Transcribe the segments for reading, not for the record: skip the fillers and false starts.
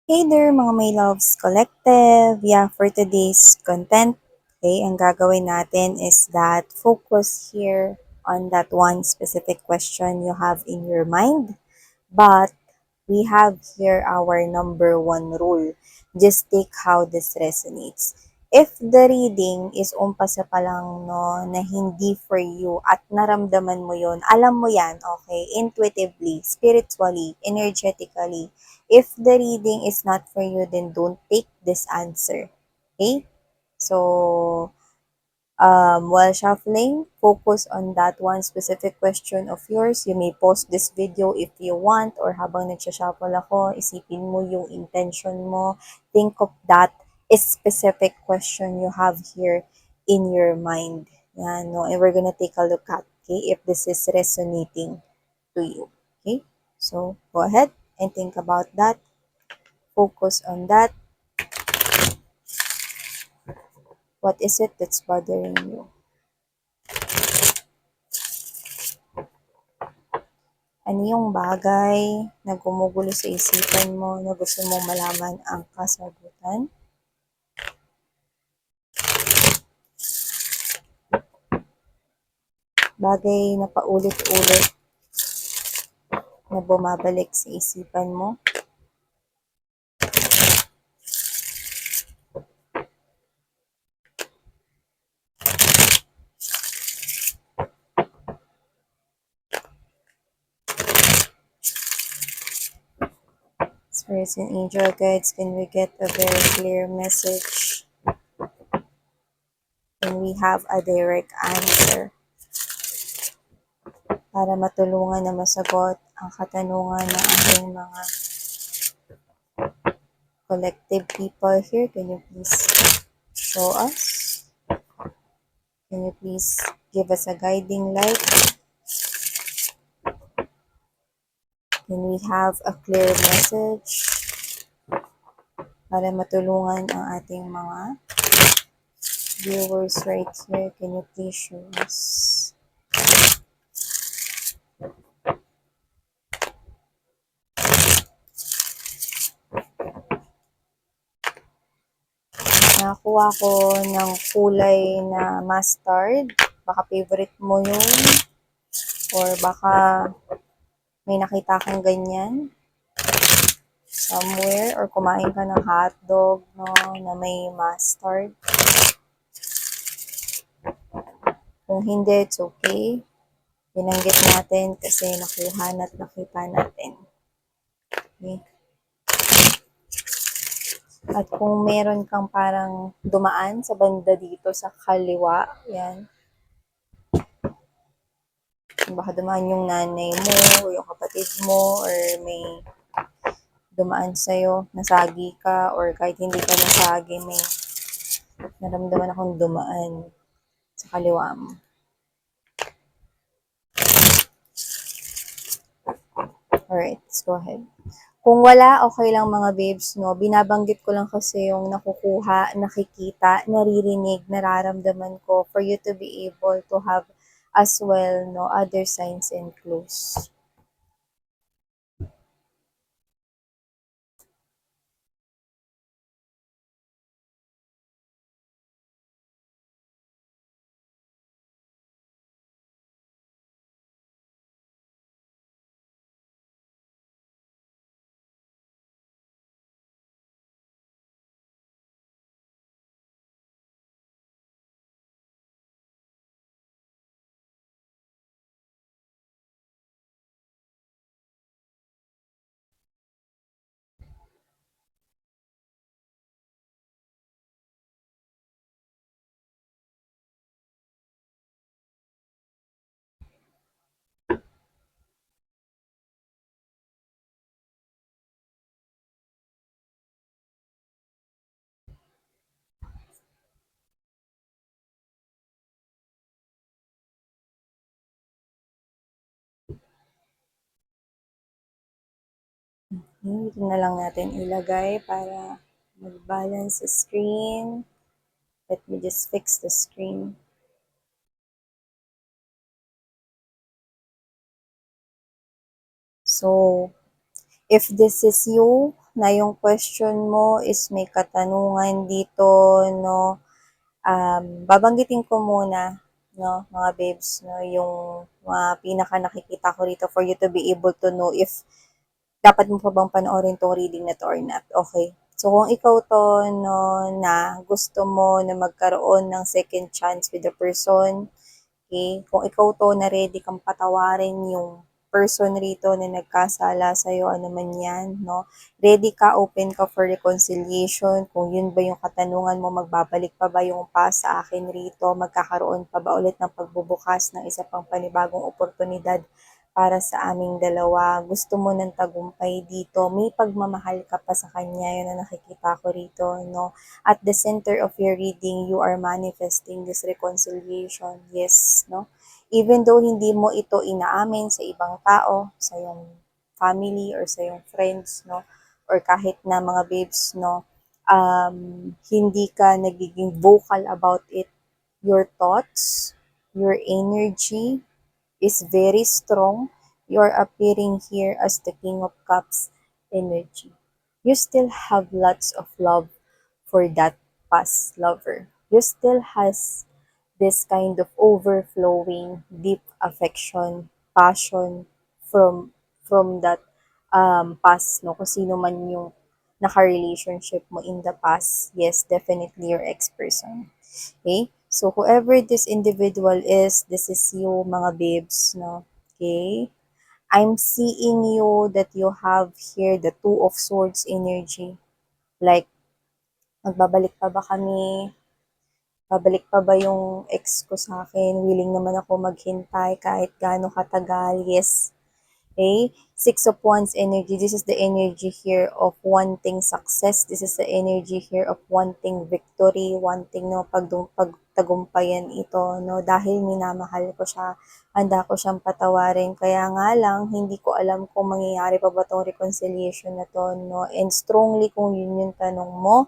Hey there mga my loves collective. Yeah, for today's content, okay, ang gagawin natin is that focus here on that one specific question you have in your mind. But we have here our number one rule. Just take how this resonates. If the reading is umpasa pa lang no, na hindi for you at naramdaman mo yon, alam mo yan, okay, intuitively, spiritually, energetically. If the reading is not for you, then don't take this answer. Okay? So, while shuffling, focus on that one specific question of yours. You may pause this video if you want or habang nagsha-shuffle ako, isipin mo yung intention mo. Think of that specific question you have here in your mind. Yan, no? And we're gonna take a look at, okay, if this is resonating to you. Okay? So, go ahead and think about that. Focus on that. What is it that's bothering you? Ano yung bagay na gumugulo sa isipan mo na gusto mong malaman ang kasagutan? Bagay na paulit-ulit na bumabalik sa isipan mo? Spirits and angel guides, can we get a very clear message? Can we have a direct answer para matulungan na masagot ang katanungan ng ating mga collective people here? Can you please show us? Can you please give us a guiding light? Can we have a clear message para matulungan ang ating mga viewers right here? Can you please show us? Nakakuha ko ng kulay na mustard. Baka favorite mo yun. Or baka may nakita kang ganyan somewhere. Or kumain ka ng hotdog no, na may mustard. Kung hindi, it's okay. Binanggit natin kasi nakuha at nakita natin. Okay. At kung meron kang parang dumaan sa banda dito sa kaliwa, yan. Baka dumaan yung nanay mo o yung kapatid mo or may dumaan sa'yo, nasagi ka or kahit hindi ka nasagi, may naramdaman akong dumaan sa kaliwa mo. Alright, let's go ahead. Kung wala, okay lang mga babes, no? Binabanggit ko lang kasi yung nakukuha, nakikita, naririnig, nararamdaman ko for you to be able to have as well, no, other signs and clues. Ito na lang natin ilagay para mag-balance sa screen. Let me just fix the screen. So, if this is you, na yung question mo is may katanungan dito, no? Babanggitin ko muna, no, mga babes, no, yung mga pinaka nakikita ko rito for you to be able to know if dapat mo pa bang panoorin tong reading na to or not. Okay. So, kung ikaw to, no, na gusto mo na magkaroon ng second chance with the person, okay, kung ikaw to na ready kang patawarin yung person rito na nagkasala sa'yo, ano man yan, no? Ready ka, open ka for reconciliation. Kung yun ba yung katanungan mo, magbabalik pa ba yung past sa akin rito? Magkakaroon pa ba ulit ng pagbubukas ng isa pang panibagong oportunidad para sa aming dalawa? Gusto mo ng tagumpay dito? May pagmamahal ka pa sa kanya, yun ang nakikita ko rito, no? At the center of your reading, you are manifesting this reconciliation. Yes, no? Even though hindi mo ito inaamin sa ibang tao, sa iyong family or sa iyong friends, no? Or kahit na mga babes, no? Hindi ka nagiging vocal about it. Your thoughts, your energy is very strong. You're appearing here as the King of Cups energy. You still have lots of love for that past lover. You still has this kind of overflowing deep affection, passion from that past, no? Kung sino man yung naka-relationship mo in the past, yes, definitely your ex-person. Okay? So, whoever this individual is, this is you, mga babes, no? Okay? I'm seeing you that you have here the Two of Swords energy. Like, magbabalik pa ba kami? Babalik pa ba yung ex ko sa akin? Willing naman ako maghintay kahit gaano katagal. Yes. Okay? Six of Wands energy. This is the energy here of wanting success. This is the energy here of wanting victory, wanting no pagtagumpayan ito, no, dahil minamahal ko siya. Handa ko siyang patawarin. Kaya nga lang, hindi ko alam kung mangyayari pa ba tong reconciliation na to, no? And strongly kung yun yung tanong mo,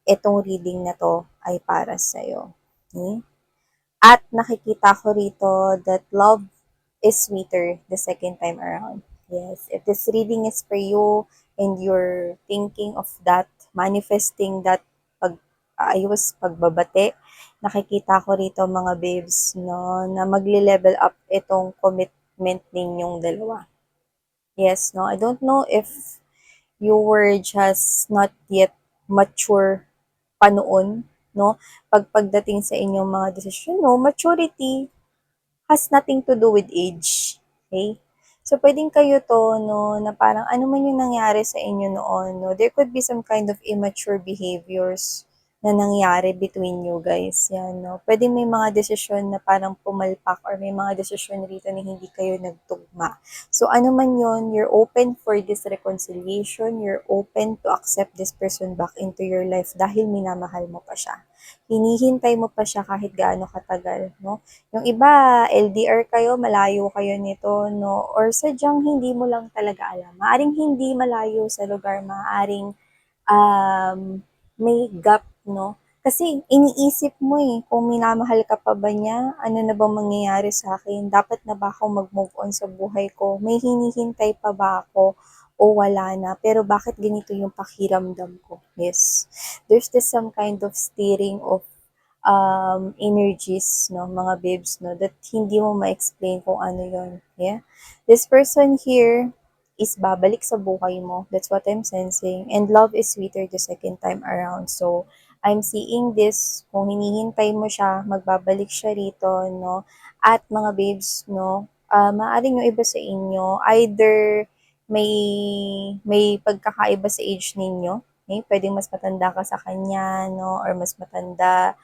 itong reading na to ay para sa'yo. Okay? At nakikita ko rito that love is sweeter the second time around. Yes, if this reading is for you and you're thinking of that, manifesting that pag-ayos, pagbabate, nakikita ko rito mga babes, no, na magle-level up itong commitment ninyong dalawa. Yes, no, I don't know if you were just not yet mature pa noon, no? Pagdating sa inyong mga desisyon, no? Maturity has nothing to do with age. Okay? So, pwedeng kayo to, no, na parang ano man yung nangyari sa inyo noon, no? There could be some kind of immature behaviors na nangyari between you guys. Yan, no? Pwede may mga desisyon na parang pumalpak or may mga desisyon rito na hindi kayo nagtugma. So, ano man yun, you're open for this reconciliation, you're open to accept this person back into your life dahil minamahal mo pa siya. Hinihintay mo pa siya kahit gaano katagal, no? Yung iba, LDR kayo, malayo kayo nito, no? Or sadyang hindi mo lang talaga alam. Maaring hindi malayo sa lugar, maaring may gap, no? Kasi iniisip mo kung minamahal ka pa ba niya, ano na ba mangyayari sa akin? Dapat na ba ako mag-move on sa buhay ko? May hinihintay pa ba ako? O wala na? Pero bakit ganito yung pakiramdam ko? Yes. There's this some kind of steering of energies, no, mga babes, no, that hindi mo ma-explain kung ano yon. Yeah? This person here is babalik sa buhay mo. That's what I'm sensing. And love is sweeter the second time around. So, I'm seeing this, kung hinihintay mo siya, magbabalik siya rito, no? At mga babes, no, maaaring yung iba sa inyo, either may pagkakaiba sa age ninyo, okay? Pwedeng mas matanda ka sa kanya, no? Or mas matanda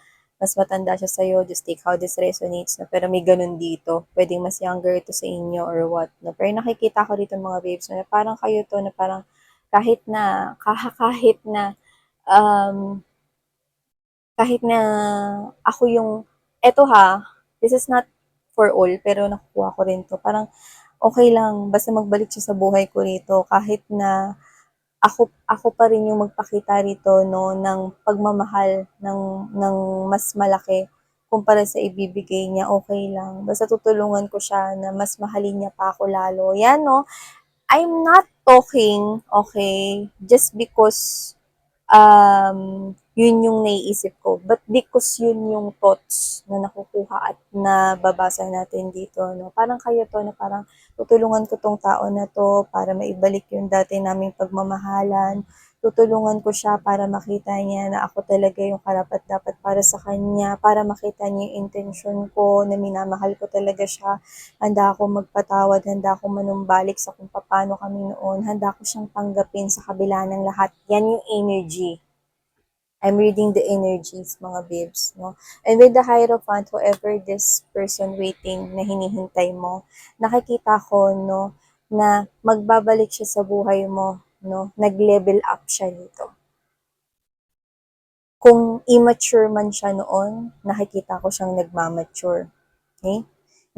siya sa'yo, just take how this resonates, no? Pero may ganun dito. Pwedeng mas younger ito sa inyo or what, no? Pero nakikita ko dito mga babes, no? Na parang kayo to, na parang kahit na, um, kahit na ako yung, eto ha, this is not for all, pero nakukuha ko rin to. Parang okay lang, basta magbalik siya sa buhay ko rito, kahit na ako pa rin yung magpakita rito, no, ng pagmamahal ng mas malaki kumpara sa ibibigay niya, okay lang. Basta tutulungan ko siya na mas mahalin niya pa ako lalo. Yan, no, I'm not talking, okay, just because yun yung naiisip ko. But because yun yung thoughts na nakukuha at nababasa natin dito, no? Parang kayo to na parang tutulungan ko tong tao na to para maibalik yung dati naming pagmamahalan. Tutulungan ko siya para makita niya na ako talaga yung karapat-dapat para sa kanya, para makita niya yung intention ko, na minamahal ko talaga siya. Handa akong magpatawad, handa akong manumbalik sa kung paano kami noon, handa ko siyang tanggapin sa kabila ng lahat. Yan yung energy. I'm reading the energies, mga babes, no? And with the Hierophant, whoever this person waiting na hinihintay mo, nakikita ko, no, na magbabalik siya sa buhay mo, no? Nag-level up siya dito. Kung immature man siya noon, nakikita ko siyang nagmamature. Okay?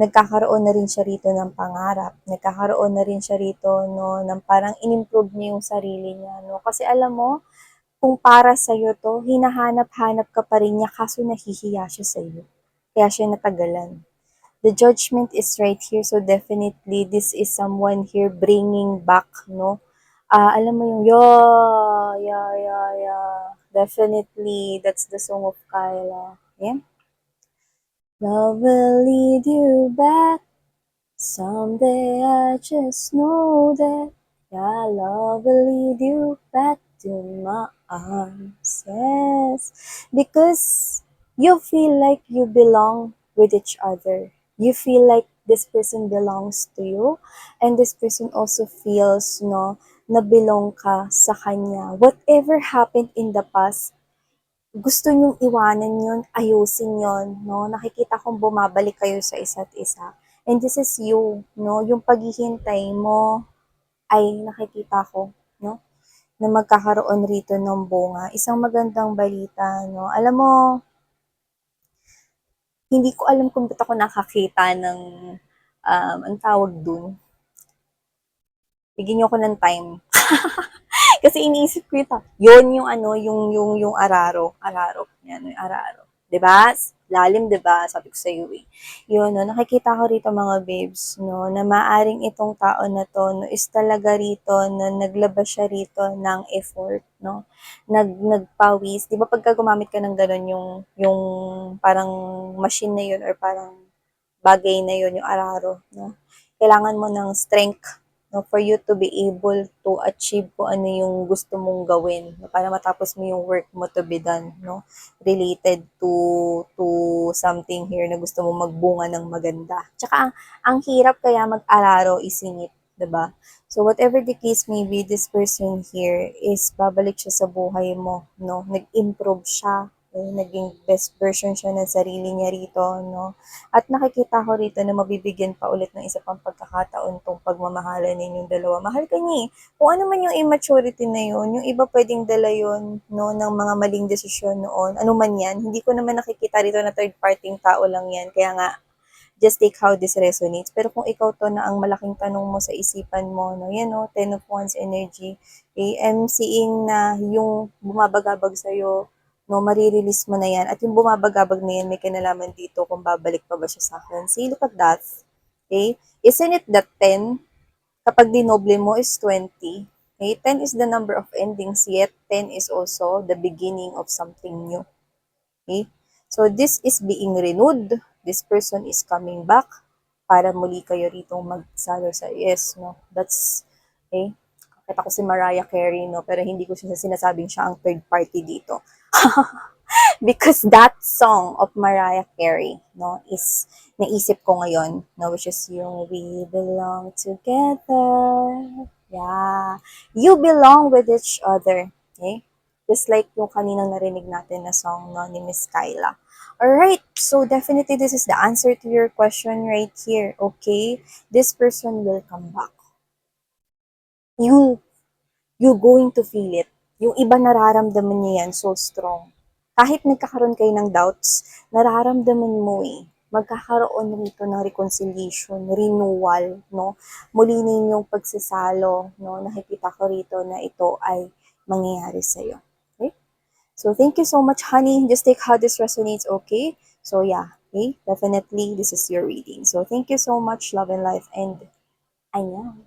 Nagkakaroon na rin siya rito ng pangarap. Nagkakaroon na rin siya rito, no, ng parang in-improve niya yung sarili niya, no? Kasi alam mo, kung para sa'yo to, hinahanap-hanap ka pa rin niya kaso nahihiya siya sa'yo. Kaya siya natagalan. The judgment is right here, so definitely this is someone here bringing back, no? Alam mo yung, yeah. Definitely, that's the song of Kyla. Yeah? Love will lead you back. Someday I just know that. Yeah, love will lead you back to my arms. Yes. Because you feel like you belong with each other. You feel like this person belongs to you. And this person also feels, no, na belong ka sa kanya. Whatever happened in the past, gusto niyong iwanan yun, ayusin yun, no? Nakikita kong bumabalik kayo sa isa't isa. And this is you, no? Yung paghihintay mo ay nakikita ko, no? Na magkakaroon rito ng bunga. Isang magandang balita, no? Alam mo, hindi ko alam kung ba't ako nakakita ng, ang tawag dun. Bigyan niyo ako ng time. Kasi iniisip ko yun yung ano, yung araro. Yan, yung araro. 'Di ba? Lalim, 'di ba? Sabi ko sa iyo eh. Yun, no, nakikita ko rito mga babes, no, na maaring itong tao na to, no, is talaga rito na naglabas siya rito ng effort, no? Nagpawis. 'Di ba pagka gumamit ka ng ganun yung parang machine na yun or parang bagay na yun, yung araro, no? Kailangan mo ng strength, no, for you to be able to achieve kung ano yung gusto mong gawin, no, para matapos mo yung work mo to be done, no, related to something here na gusto mong magbunga ng maganda. Tsaka ang hirap kaya mag-araro isingit, 'di ba? So whatever the case may be, this person here is babalik siya sa buhay mo, no? Nag-improve siya, naging best version siya ng sarili niya rito, no? At nakikita ko rito na mabibigyan pa ulit ng isa pang pagkakataon tong pagmamahalan ninyong dalawa. Mahal ka niya eh. Kung ano man yung immaturity na yun, yung iba pwedeng dala yun, no, ng mga maling desisyon noon. Ano man yan, hindi ko naman nakikita rito na third parting tao lang yan. Kaya nga, just take how this resonates. Pero kung ikaw to na ang malaking tanong mo sa isipan mo, no, yan no, 10 of Wands energy, okay, I'm seeing na yung bumabagabag sa'yo, no, marirelease mo na yan. At yung bumabagabag na yan, may kinalaman dito kung babalik pa ba siya sa akin. See, look at that. Okay? Isn't it that 10? Kapag dinoble mo is 20. Okay? 10 is the number of endings, yet 10 is also the beginning of something new. Okay? So, this is being renewed. This person is coming back para muli kayo rito magsalo sa yes, no? That's, okay? Kita ko si Mariah Carey, no? Pero hindi ko siya sinasabing siya ang third party dito. Because that song of Mariah Carey, no, is naisip ko ngayon, no, which is yung We Belong Together. Yeah. You belong with each other. Okay? Just like yung kaninang narinig natin na song, no, ni Miss Kyla. Alright, so definitely this is the answer to your question right here. Okay? This person will come back. You going to feel it. Yung iba nararamdaman niya yan so strong. Kahit nagkakaroon kayo ng doubts, nararamdaman mo eh. Magkakaroon rito ng reconciliation, renewal, no? Muli ninyong pagsasalo, no? Nakikita ko rito na ito ay mangyayari sa'yo. Okay? So, thank you so much, honey. Just take how this resonates, okay? So, yeah, okay? Definitely, this is your reading. So, thank you so much, love and life, and I know.